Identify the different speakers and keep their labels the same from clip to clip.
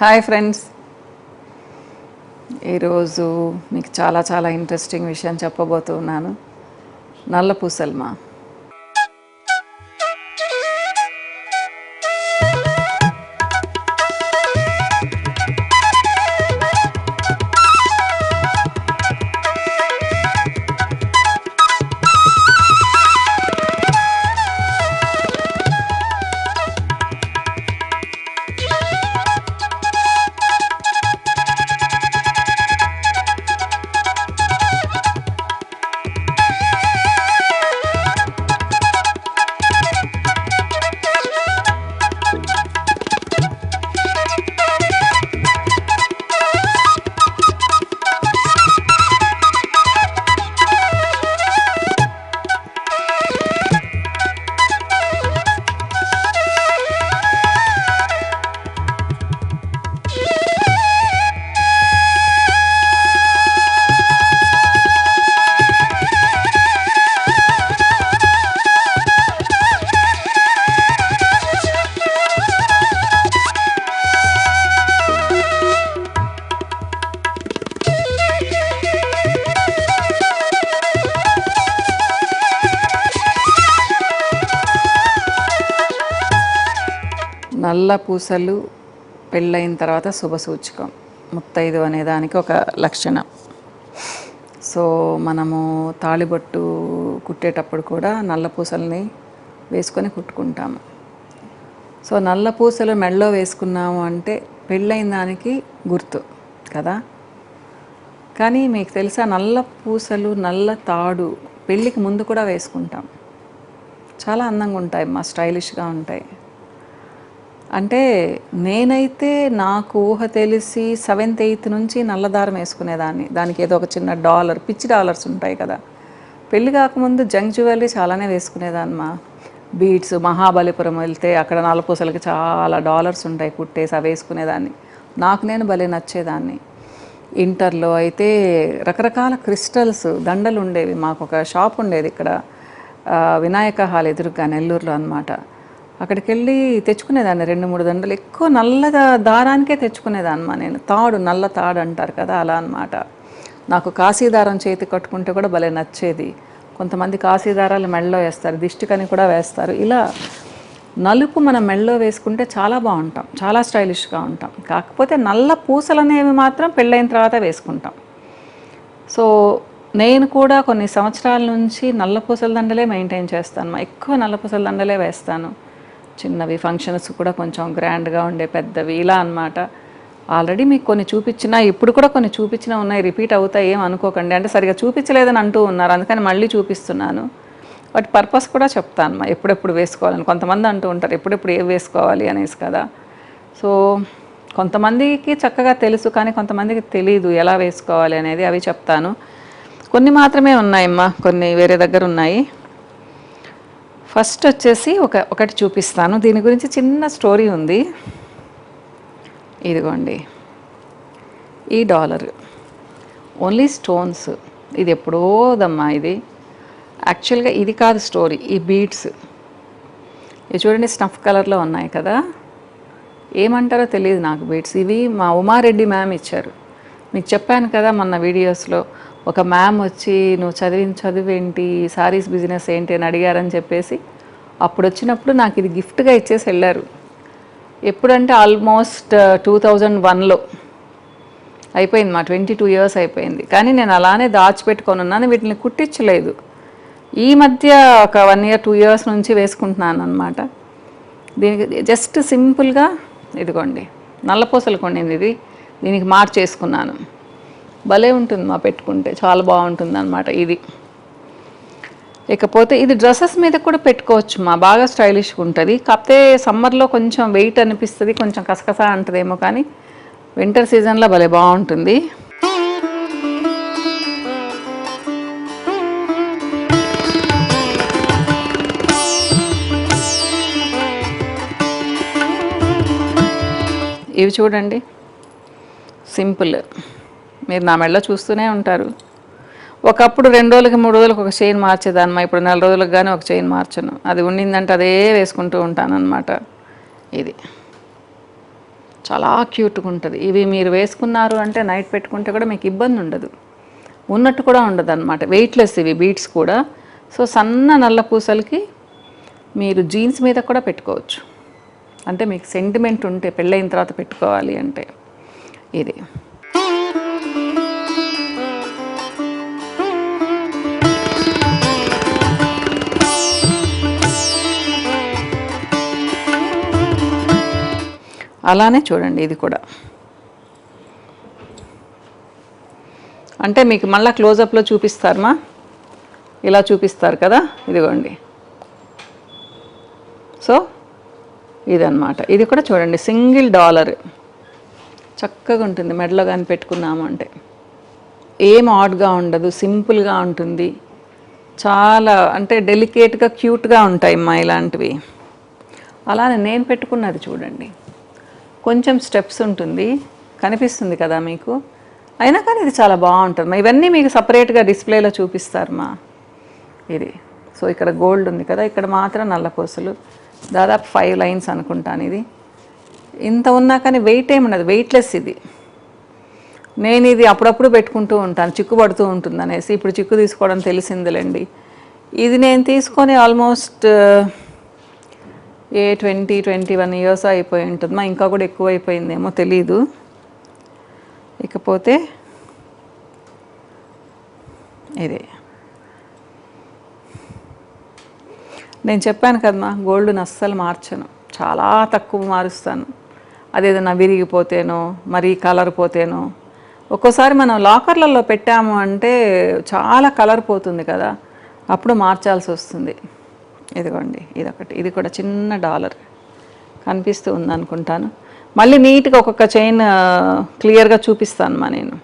Speaker 1: Hi friends, ఈరోజు మీకు చాలా ఇంట్రెస్టింగ్ విషయం చెప్పబోతున్నాను. నల్ల పూసల్మా. నల్ల పూసలు పెళ్ళైన తర్వాత శుభసూచకం, ముత్తైదు అనే దానికి ఒక లక్షణం. సో మనము తాళిబొట్టు కుట్టేటప్పుడు కూడా నల్ల పూసల్ని వేసుకొని కుట్టుకుంటాము. సో నల్ల పూసలు మెడలో వేసుకున్నాము అంటే పెళ్ళైన దానికి గుర్తు కదా. కానీ మీకు తెలుసా, నల్ల పూసలు నల్ల తాడు పెళ్ళికి ముందు కూడా వేసుకుంటాం. చాలా అందంగా ఉంటాయి, మా స్టైలిష్గా ఉంటాయి. అంటే నేనైతే నాకు ఊహ తెలిసి 7th 8th నుంచి నల్లదారం వేసుకునేదాన్ని. దానికి ఏదో ఒక చిన్న డాలర్, పిచ్చి డాలర్స్ ఉంటాయి కదా. పెళ్ళి కాకముందు జంక్ జ్యువెలరీ చాలానే వేసుకునేదాన్నమా. బీడ్స్, మహాబలిపురం వెళ్తే అక్కడ నల్లపూసలకి చాలా డాలర్స్ ఉంటాయి కుట్టేసి, అవి వేసుకునేదాన్ని. నాకు నేను భలే నచ్చేదాన్ని. ఇంటర్లో అయితే రకరకాల క్రిస్టల్స్ దండలు ఉండేవి. మాకు ఒక షాప్ ఉండేది ఇక్కడ వినాయక హాల్ ఎదురుగా నెల్లూరులో అనమాట. అక్కడికి వెళ్ళి తెచ్చుకునేదాన్ని 2-3 దండలు. ఎక్కువ నల్ల దారానికే తెచ్చుకునేదాన్నమా నేను. తాడు, నల్ల తాడు అంటారు కదా, అలా అనమాట. నాకు కాశీదారం చేతి కట్టుకుంటే కూడా భలే నచ్చేది. కొంతమంది కాశీదారాలు మెడలో వేస్తారు, దిష్టికని కూడా వేస్తారు. ఇలా నలుపు మనం మెడలో వేసుకుంటే చాలా బాగుంటాం, చాలా స్టైలిష్గా ఉంటాం. కాకపోతే నల్ల పూసలు అనేవి మాత్రం పెళ్ళైన తర్వాత వేసుకుంటాం. సో నేను కూడా కొన్ని సంవత్సరాల నుంచి నల్ల పూసల దండలే మెయింటైన్ చేస్తాను. ఎక్కువ నల్ల పూసల దండలే వేస్తాను. చిన్నవి ఫంక్షన్స్ కూడా కొంచెం గ్రాండ్గా ఉండే, పెద్దవి ఇలా అనమాట. ఆల్రెడీ మీకు కొన్ని చూపించినా, ఇప్పుడు కూడా కొన్ని చూపించినా ఉన్నాయి. రిపీట్ అవుతాయి, ఏం అనుకోకండి. అంటే సరిగా చూపించలేదని అంటూ ఉన్నారు, అందుకని మళ్ళీ చూపిస్తున్నాను. వాటి పర్పస్ కూడా చెప్తాను, ఎప్పుడెప్పుడు వేసుకోవాలని. కొంతమంది అంటూ ఉంటారు ఎప్పుడెప్పుడు ఏవి వేసుకోవాలి అనేసి కదా. సో కొంతమందికి చక్కగా తెలుసు, కానీ కొంతమందికి తెలీదు ఎలా వేసుకోవాలి అనేది. అవి చెప్తాను. కొన్ని మాత్రమే ఉన్నాయమ్మా, కొన్ని వేరే దగ్గర ఉన్నాయి. ఫస్ట్ వచ్చేసి ఒకటి చూపిస్తాను. దీని గురించి చిన్న స్టోరీ ఉంది. ఇదిగోండి, ఈ డాలర్ ఓన్లీ స్టోన్స్. ఇది ఎప్పుడోదమ్మా. ఇది యాక్చువల్గా ఇది కాదు స్టోరీ. ఈ బీడ్స్ ఇవి చూడండి, స్నఫ్ కలర్లో ఉన్నాయి కదా. ఏమంటారో తెలియదు నాకు బీడ్స్. ఇవి మా ఉమారెడ్డి మ్యామ్ ఇచ్చారు. మీకు చెప్పాను కదా మొన్న వీడియోస్లో. ఒక మ్యామ్ వచ్చి నువ్వు చదివిన చదువు ఏంటి, సారీస్ బిజినెస్ ఏంటి అని అడిగారని చెప్పేసి అప్పుడు వచ్చినప్పుడు నాకు ఇది గిఫ్ట్గా ఇచ్చేసి వెళ్ళారు. ఎప్పుడంటే ఆల్మోస్ట్ 2001లో అయిపోయింది. మా 22 years అయిపోయింది. కానీ నేను అలానే దాచిపెట్టుకొని ఉన్నాను, వీటిని కుట్టించలేదు. ఈ మధ్య ఒక 1 year 2 years నుంచి వేసుకుంటున్నాను అనమాట. దీనికి జస్ట్ సింపుల్గా ఇదిగోండి నల్లపూసలు కొనింది. ఇది దీనికి మార్చేసుకున్నాను. భలే ఉంటుంది మా పెట్టుకుంటే, చాలా బాగుంటుంది అనమాట ఇది. ఇకపోతే ఇది డ్రెస్సెస్ మీద కూడా పెట్టుకోవచ్చు మా, బాగా స్టైలిష్గా ఉంటుంది. కాకపోతే సమ్మర్లో కొంచెం వెయిట్ అనిపిస్తుంది, కొంచెం కసకస అంటదేమో, కానీ వింటర్ సీజన్లో భలే బాగుంటుంది. ఇవి చూడండి, సింపుల్. మీరు నా మెడలో చూస్తూనే ఉంటారు. ఒకప్పుడు 2 రోజులకి 3 రోజులకు ఒక చైన్ మార్చేదాన్నమా. ఇప్పుడు 4 రోజులకు కానీ ఒక చైన్ మార్చను. అది ఉండిందంటే అదే వేసుకుంటూ ఉంటానన్నమాట. ఇది చాలా క్యూట్గా ఉంటుంది. ఇవి మీరు వేసుకున్నారు అంటే నైట్ పెట్టుకుంటే కూడా మీకు ఇబ్బంది ఉండదు, ఉన్నట్టు కూడా ఉండదు అనమాట. వెయిట్లెస్ ఇవి బీడ్స్ కూడా. సో సన్న నల్ల పూసలకి మీరు జీన్స్ మీద కూడా పెట్టుకోవచ్చు. అంటే మీకు సెంటిమెంట్ ఉంటే పెళ్ళైన తర్వాత పెట్టుకోవాలి అంటే ఇది. అలానే చూడండి ఇది కూడా. అంటే మీకు మళ్ళీ క్లోజప్లో చూపిస్తారమ్మా, ఇలా చూపిస్తారు కదా, ఇదిగోండి. సో ఇదన్నమాట. ఇది కూడా చూడండి $1 చక్కగా ఉంటుంది. మెడలో కానీ పెట్టుకున్నాము అంటే ఏం ఆడ్గా ఉండదు, సింపుల్గా ఉంటుంది. చాలా అంటే డెలికేట్గా క్యూట్గా ఉంటాయి అమ్మా ఇలాంటివి. అలానే నేను పెట్టుకున్నది చూడండి, కొంచెం స్టెప్స్ ఉంటుంది, కనిపిస్తుంది కదా మీకు, అయినా కానీ ఇది చాలా బాగుంటుంది. ఇవన్నీ మీకు సపరేట్గా డిస్ప్లేలో చూపిస్తారమ్మా ఇది. సో ఇక్కడ గోల్డ్ ఉంది కదా, ఇక్కడ మాత్రం నల్ల పూసలు, దాదాపు 5 లైన్స్ అనుకుంటాను. ఇది ఇంత ఉన్నా కానీ వెయిట్ ఏమి ఉండదు, వెయిట్లెస్ ఇది. నేను ఇది అప్పుడప్పుడు పెట్టుకుంటూ ఉంటాను, చిక్కు పడుతూ ఉంటుంది అనేసి. ఇప్పుడు చిక్కు తీసుకోవడం తెలిసిందిలేండి. ఇది నేను తీసుకొని ఆల్మోస్ట్ 21 ఇయర్స్ అయిపోయి ఉంటుందమ్మా, ఇంకా కూడా ఎక్కువ అయిపోయిందేమో తెలీదు. ఇకపోతే ఇది నేను చెప్పాను కదమ్మా, గోల్డ్ని అస్సలు మార్చను, చాలా తక్కువ మారుస్తాను. అదేదన్నా విరిగిపోతేనో మరీ కలర్ పోతేనో. ఒక్కోసారి మనం లాకర్లలో పెట్టాము అంటే చాలా కలర్ పోతుంది కదా, అప్పుడు మార్చాల్సి వస్తుంది. ఇదిగోండి ఇదొకటి, ఇది కూడా చిన్న $1 కనిపిస్తూ ఉంది అనుకుంటాను. మళ్ళీ నీట్గా ఒక్కొక్క చైన్ క్లియర్గా చూపిస్తాను మా నేను.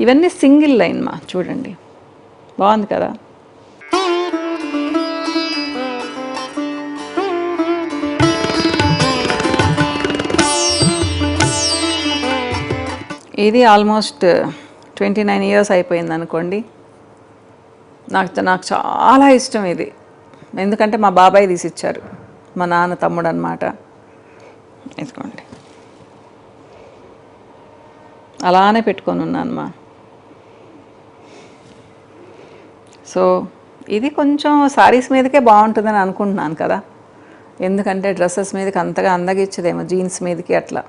Speaker 1: ఇవన్నీ సింగిల్ లైన్ మా, చూడండి బాగుంది కదా. ఇది ఆల్మోస్ట్ 29 ఇయర్స్ అయిపోయింది అనుకోండి. నాకు చాలా ఇష్టం ఇది, ఎందుకంటే మా బాబాయ్ తీసిచ్చారు, మా నాన్న తమ్ముడు అనమాట. ఇదిగోండి అలానే పెట్టుకొని ఉన్నానమ్మా. సో ఇది కొంచెం శారీస్ మీదకే బాగుంటుందని అనుకుంటున్నాను కదా, ఎందుకంటే డ్రెస్సెస్ మీదకి అంతగా అందగిచ్చదేమో, జీన్స్ మీదకి అట్లా.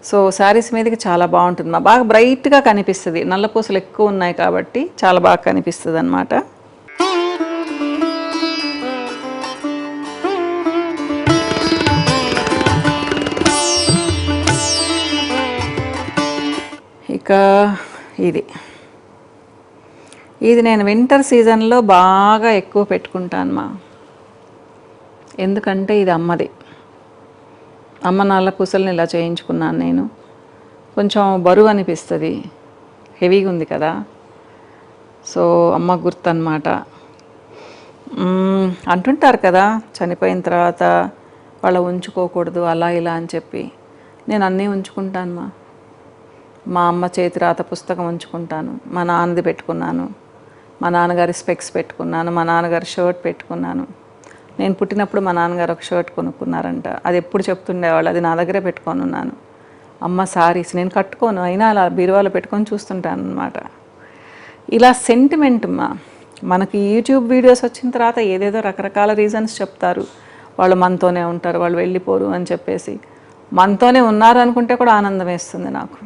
Speaker 1: సో శారీస్ మీదకి చాలా బాగుంటుంది మా, బాగా బ్రైట్గా కనిపిస్తుంది. నల్ల పూసలు ఎక్కువ ఉన్నాయి కాబట్టి చాలా బాగా కనిపిస్తుంది అన్నమాట. ఇక ఇది నేను వింటర్ సీజన్లో బాగా ఎక్కువ పెట్టుకుంటాను మా, ఎందుకంటే ఇది అమ్మది. అమ్మ నల్ల పూసల్ని ఇలా చేయించుకున్నాను నేను. కొంచెం బరువు అనిపిస్తుంది, హెవీగా ఉంది కదా. సో అమ్మ గుర్తు అన్నమాట. అంటుంటారు కదా చనిపోయిన తర్వాత వాళ్ళ ఉంచుకోకూడదు అలా ఇలా అని చెప్పి, నేను అన్నీ ఉంచుకుంటాను మా అమ్మ చేతి రాత పుస్తకం ఉంచుకుంటాను, మా నాన్నది పెట్టుకున్నాను, మా నాన్నగారి స్పెక్స్ పెట్టుకున్నాను, మా నాన్నగారి షర్ట్ పెట్టుకున్నాను. నేను పుట్టినప్పుడు మా నాన్నగారు ఒక షర్ట్ కొనుక్కున్నారంట, అది ఎప్పుడు చెప్తుండేవాళ్ళు, అది నా దగ్గరే పెట్టుకొని ఉన్నాను. అమ్మ సారీస్ నేను కట్టుకోను, అయినా అలా బీరువాలో పెట్టుకొని చూస్తుంటాను అనమాట. ఇలా సెంటిమెంట్ మనకి యూట్యూబ్ వీడియోస్ వచ్చిన తర్వాత ఏదేదో రకరకాల రీజన్స్ చెప్తారు, వాళ్ళు మనతోనే ఉంటారు, వాళ్ళు వెళ్ళిపోరు అని చెప్పేసి. మనతోనే ఉన్నారు అనుకుంటే కూడా ఆనందం వేస్తుంది నాకు.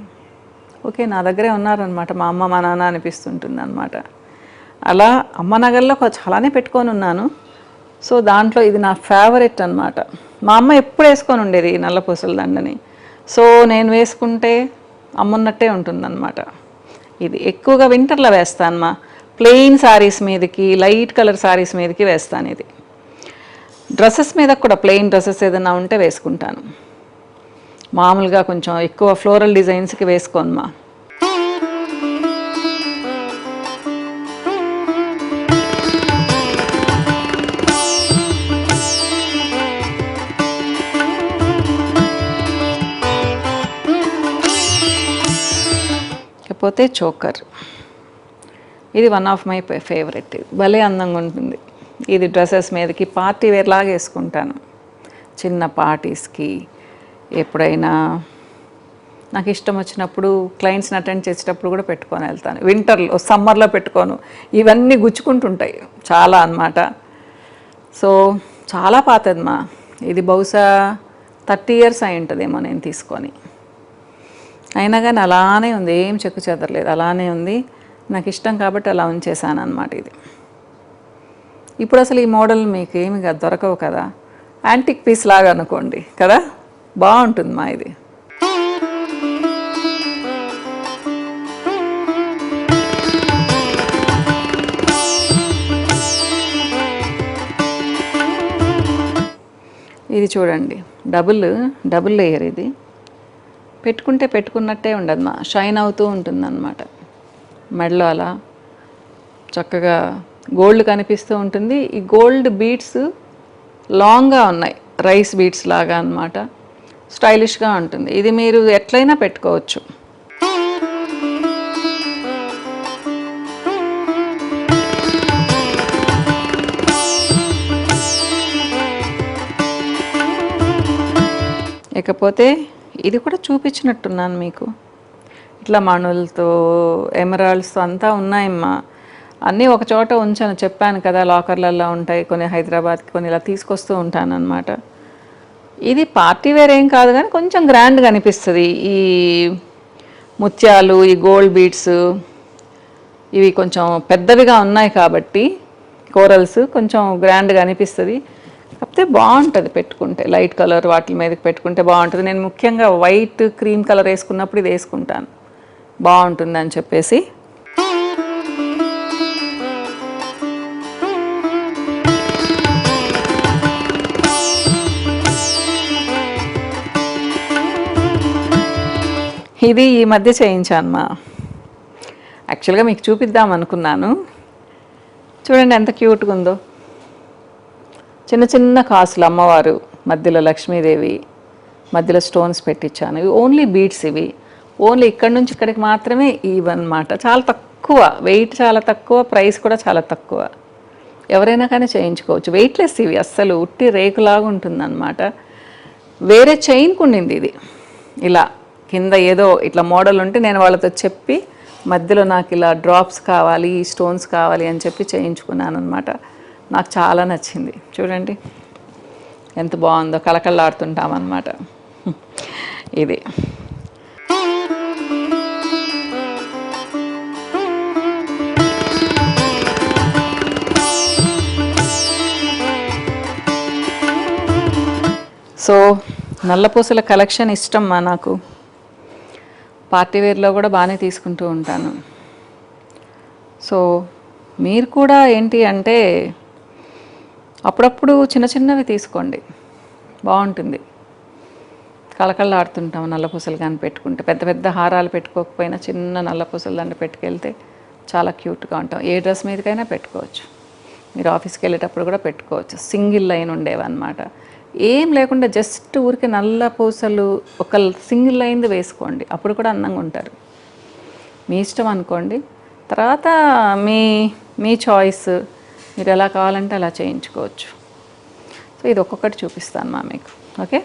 Speaker 1: ఓకే నా దగ్గరే ఉన్నారనమాట మా అమ్మ మా నాన్న అనిపిస్తుంటుంది అనమాట. అలా అమ్మ నగల్లో చాలానే పెట్టుకొని ఉన్నాను. సో దాంట్లో ఇది నా ఫేవరెట్ అనమాట. మా అమ్మ ఎప్పుడు వేసుకొని ఉండేది ఈ నల్ల పూసల దండని. సో నేను వేసుకుంటే అమ్మున్నట్టే ఉంటుందన్నమాట. ఇది ఎక్కువగా వింటర్లో వేస్తాను మా, ప్లెయిన్ శారీస్ మీదకి, లైట్ కలర్ శారీస్ మీదకి వేస్తాను. ఇది డ్రెస్సెస్ మీద కూడా ప్లెయిన్ డ్రెస్సెస్ ఏదైనా ఉంటే వేసుకుంటాను. మామూలుగా కొంచెం ఎక్కువ ఫ్లోరల్ డిజైన్స్కి వేసుకోను మా. పోతే చోకర్, ఇది వన్ ఆఫ్ మై ఫేవరెట్. భలే అందంగా ఉంటుంది. ఇది డ్రెస్సెస్ మీదకి పార్టీ వేర్ లాగా వేసుకుంటాను, చిన్న పార్టీస్కి ఎప్పుడైనా నాకు ఇష్టం వచ్చినప్పుడు క్లయింట్స్ని అటెండ్ చేసేటప్పుడు కూడా పెట్టుకొని వెళ్తాను. వింటర్లో, సమ్మర్లో పెట్టుకోను. ఇవన్నీ గుచ్చుకుంటుంటాయి చాలా అన్నమాట. సో చాలా పాతది మా, ఇది బహుశా 30 years అయి ఉంటుందేమో నేను తీసుకొని. అయినా కానీ అలానే ఉంది, ఏం చెక్కు చెదరలేదు, అలానే ఉంది. నాకు ఇష్టం కాబట్టి అలా ఉంచేసాను అన్నమాట. ఇది ఇప్పుడు అసలు ఈ మోడల్ మీకు ఏమి దొరకవు కదా, యాంటిక్ పీస్ లాగా అనుకోండి కదా, బాగుంటుంది మా ఇది. ఇది చూడండి, డబుల్ లేయర్. ఇది పెట్టుకుంటే పెట్టుకున్నట్టే ఉండదు మా, షైన్ అవుతూ ఉంటుందన్నమాట. మెడలో అలా చక్కగా గోల్డ్ కనిపిస్తూ ఉంటుంది. ఈ గోల్డ్ బీడ్స్ లాంగ్గా ఉన్నాయి, రైస్ బీడ్స్ లాగా అన్నమాట. స్టైలిష్గా ఉంటుంది. ఇది మీరు ఎట్లయినా పెట్టుకోవచ్చు. ఇకపోతే ఇది కూడా చూపించినట్టున్నాను మీకు, ఇట్లా మణులతో ఎమరాల్డ్స్తో అంతా ఉన్నాయమ్మా. అన్నీ ఒక చోట ఉంచాను, చెప్పాను కదా, లాకర్లలో ఉంటాయి కొన్ని, హైదరాబాద్కి కొన్ని ఇలా తీసుకొస్తూ ఉంటాను అన్నమాట. ఇది పార్టీ వేర్ ఏం కాదు కానీ కొంచెం గ్రాండ్గా అనిపిస్తుంది. ఈ ముత్యాలు, ఈ గోల్డ్ బీడ్స్ ఇవి కొంచెం పెద్దవిగా ఉన్నాయి కాబట్టి కోరల్స్ కొంచెం గ్రాండ్గా అనిపిస్తుంది. కాకపోతే బాగుంటుంది పెట్టుకుంటే, లైట్ కలర్ వాటి మీదకి పెట్టుకుంటే బాగుంటుంది. నేను ముఖ్యంగా వైట్ క్రీమ్ కలర్ వేసుకున్నప్పుడు ఇది వేసుకుంటాను, బాగుంటుంది అని చెప్పేసి. ఇది ఈ మధ్య చేయించాను మా, యాక్చువల్గా మీకు చూపిద్దాం అనుకున్నాను. చూడండి ఎంత క్యూట్గా ఉందో. చిన్న చిన్న కాసులు, అమ్మవారు మధ్యలో లక్ష్మీదేవి, మధ్యలో స్టోన్స్ పెట్టించాను. ఇవి ఓన్లీ బీడ్స్, ఇవి ఓన్లీ ఇక్కడి నుంచి ఇక్కడికి మాత్రమే ఇవన్నమాట. చాలా తక్కువ వెయిట్, చాలా తక్కువ ప్రైస్ కూడా చాలా తక్కువ. ఎవరైనా కానీ చేయించుకోవచ్చు, వెయిట్లెస్ ఇవి, అస్సలు ఉట్టి రేకులాగా ఉంటుందన్నమాట. వేరే చైన్కు ఉండింది ఇది, ఇలా కింద ఏదో ఇట్లా మోడల్ ఉంటే నేను వాళ్ళతో చెప్పి మధ్యలో నాకు ఇలా డ్రాప్స్ కావాలి, స్టోన్స్ కావాలి అని చెప్పి చేయించుకున్నాను అనమాట. నాకు చాలా నచ్చింది. చూడండి ఎంత బాగుందో, కళకళలాడుతుంటామన్నమాట ఇది. సో నల్లపూసల కలెక్షన్ ఇష్టమ్మా నాకు. పార్టీవేర్లో కూడా బాగానే తీసుకుంటూ ఉంటాను. సో మీరు కూడా ఏంటి అంటే అప్పుడప్పుడు చిన్న చిన్నవి తీసుకోండి, బాగుంటుంది. కళకళలాడుతుంటాం నల్లపూసలు కానీ పెట్టుకుంటే. పెద్ద పెద్ద హారాలు పెట్టుకోకపోయినా చిన్న నల్లపూసలు దండ పెట్టుకెళ్తే చాలా క్యూట్గా ఉంటాం. ఏ డ్రెస్ మీదకైనా పెట్టుకోవచ్చు. మీరు ఆఫీస్కి వెళ్ళేటప్పుడు కూడా పెట్టుకోవచ్చు. సింగిల్ లైన్ ఉండేవన్నమాట, ఏం లేకుండా జస్ట్ ఊరికి నల్ల పూసలు ఒక సింగిల్ లైన్ది వేసుకోండి, అప్పుడు కూడా అందంగా ఉంటారు. మీ ఇష్టం అనుకోండి. తర్వాత మీ చాయిస్, మీరు ఎలా కావాలంటే అలా చేయించుకోవచ్చు. సో ఇది ఒక్కొక్కటి చూపిస్తాను మా మీకు. ఓకే.